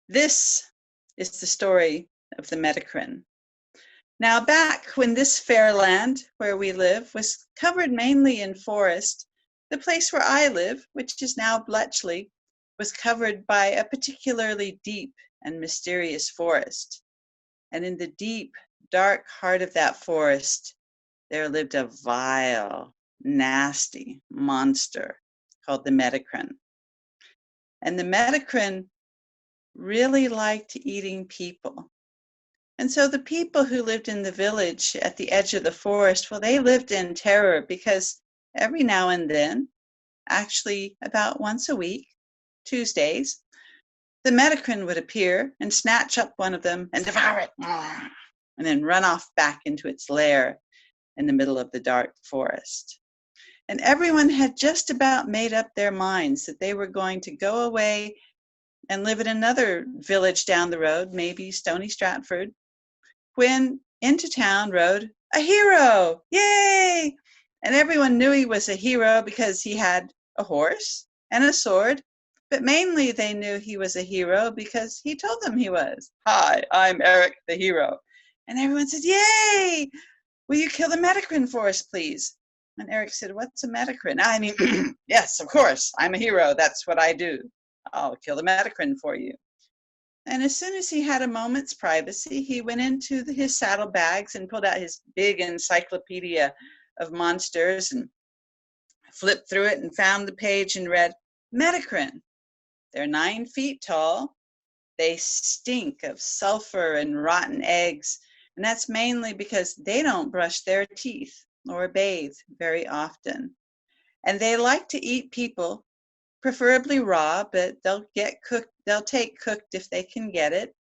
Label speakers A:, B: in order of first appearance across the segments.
A: This is the story of the Medicrin. Now, back when this fair land where we live was covered mainly in forest, the place where I live, which is now Bletchley, was covered by a particularly deep and mysterious forest. And in the deep, dark heart of that forest, there lived a vile, nasty monster called the Medicrin. And the Medicrin really liked eating people. And so the people who lived in the village at the edge of the forest, well, they lived in terror because every now and then, actually about once a week, Tuesdays, the Medicrin would appear and snatch up one of them and devour it, and then run off back into its lair in the middle of the dark forest. And everyone had just about made up their minds that they were going to go away and live in another village down the road, maybe Stony Stratford, when into town rode a hero. Yay! And everyone knew he was a hero because he had a horse and a sword, but mainly they knew he was a hero because he told them he was. Hi, I'm Eric the hero. And everyone said, yay! Will you kill the Medicrin for us, please? And Eric said, what's a Medicrin? I mean, yes, of course, I'm a hero. That's what I do. I'll kill the Medicrin for you. And as soon as he had a moment's privacy, he went into his saddlebags and pulled out his big encyclopedia of monsters and flipped through it and found the page and read, Medicrin. They're 9 feet tall. They stink of sulfur and rotten eggs. And that's mainly because they don't brush their teeth or bathe very often. And they like to eat people, preferably raw, but they'll take cooked if they can get it.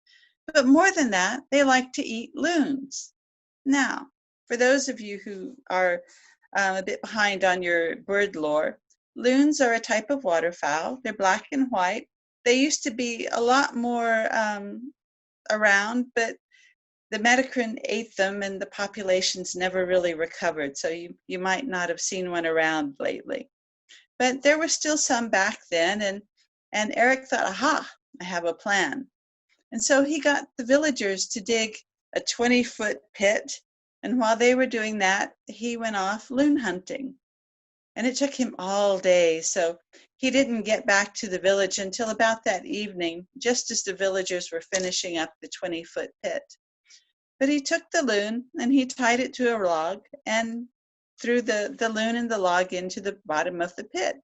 A: But more than that, they like to eat loons. Now, for those of you who are a bit behind on your bird lore, loons are a type of waterfowl. They're black and white. They used to be a lot more around, but the Medicrin ate them and the populations never really recovered. So you might not have seen one around lately. But there were still some back then, and Eric thought, aha, I have a plan. And so he got the villagers to dig a 20-foot pit, and while they were doing that, he went off loon hunting. And it took him all day, so he didn't get back to the village until about that evening, just as the villagers were finishing up the 20-foot pit. But he took the loon and he tied it to a log and threw the loon and the log into the bottom of the pit.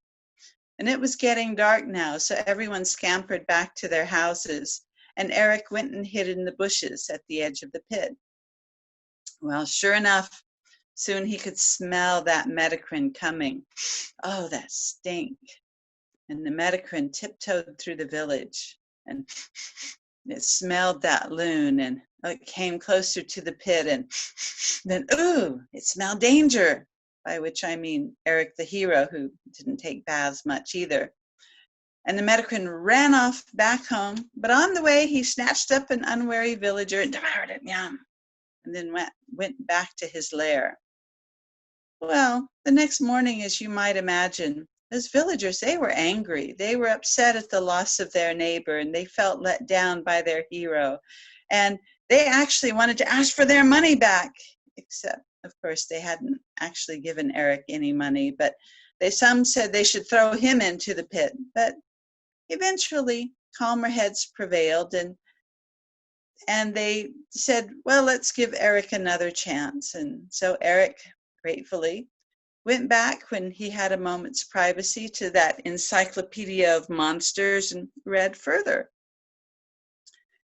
A: And it was getting dark now, so everyone scampered back to their houses, and Eric went and hid in the bushes at the edge of the pit. Well, sure enough, soon he could smell that Medicrin coming. Oh, that stink. And the Medicrin tiptoed through the village, and it smelled that loon, and it came closer to the pit, and then, ooh, it smelled danger, by which I mean Eric the hero, who didn't take baths much either. And the Medicrin ran off back home, but on the way he snatched up an unwary villager and devoured it, yum, and then went back to his lair. Well, the next morning, as you might imagine, those villagers, they were angry. They were upset at the loss of their neighbor, and they felt let down by their hero. And they actually wanted to ask for their money back, except, of course, they hadn't actually given Eric any money, but some said they should throw him into the pit. But eventually, calmer heads prevailed, and they said, well, let's give Eric another chance. And so Eric, gratefully, went back when he had a moment's privacy to that encyclopedia of monsters and read further.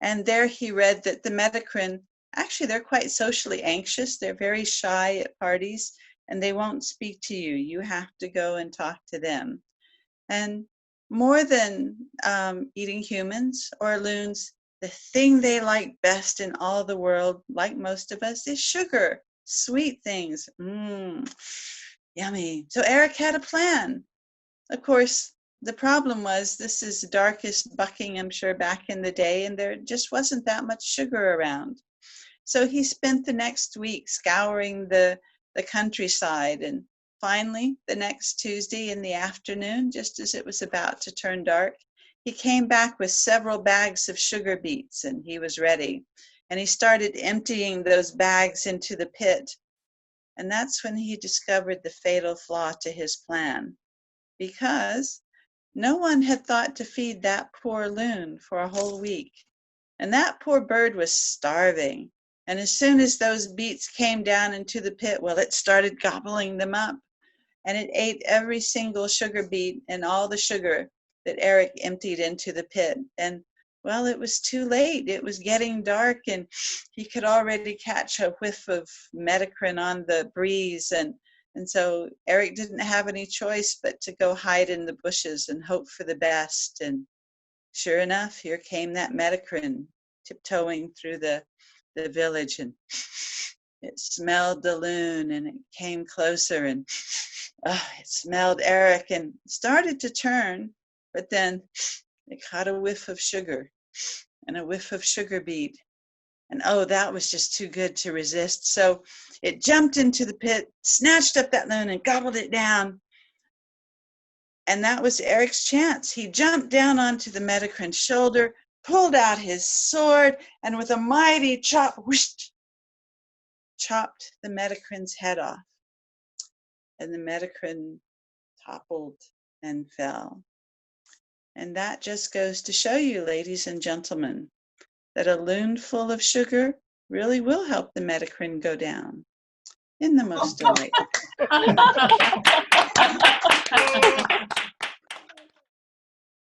A: And there he read that the Medicrin, actually, they're quite socially anxious. They're very shy at parties, and they won't speak to you. You have to go and talk to them. And more than eating humans or loons, the thing they like best in all the world, like most of us, is sugar, sweet things. Yummy. So Eric had a plan. Of course, the problem was this is the darkest Buckinghamshire back in the day, and there just wasn't that much sugar around. So he spent the next week scouring the countryside, and finally, the next Tuesday in the afternoon, just as it was about to turn dark, he came back with several bags of sugar beets, and he was ready. And he started emptying those bags into the pit. And that's when he discovered the fatal flaw to his plan, because no one had thought to feed that poor loon for a whole week. And that poor bird was starving. And as soon as those beets came down into the pit, well, it started gobbling them up. And it ate every single sugar beet and all the sugar that Eric emptied into the pit. And well, it was too late. It was getting dark, and he could already catch a whiff of Medicrin on the breeze. And so Eric didn't have any choice but to go hide in the bushes and hope for the best. And sure enough, here came that Medicrin tiptoeing through the village, and it smelled the loon, and it came closer, and it smelled Eric and started to turn, but then it caught a whiff of sugar and a whiff of sugar beet. And oh, that was just too good to resist. So it jumped into the pit, snatched up that loon and gobbled it down. And that was Eric's chance. He jumped down onto the Medicrin's shoulder, pulled out his sword, and with a mighty chop, whoosh, chopped the Medicrin's head off. And the Medicrin toppled and fell. And that just goes to show you, ladies and gentlemen, that a loon full of sugar really will help the Medicrin go down in the most delightful.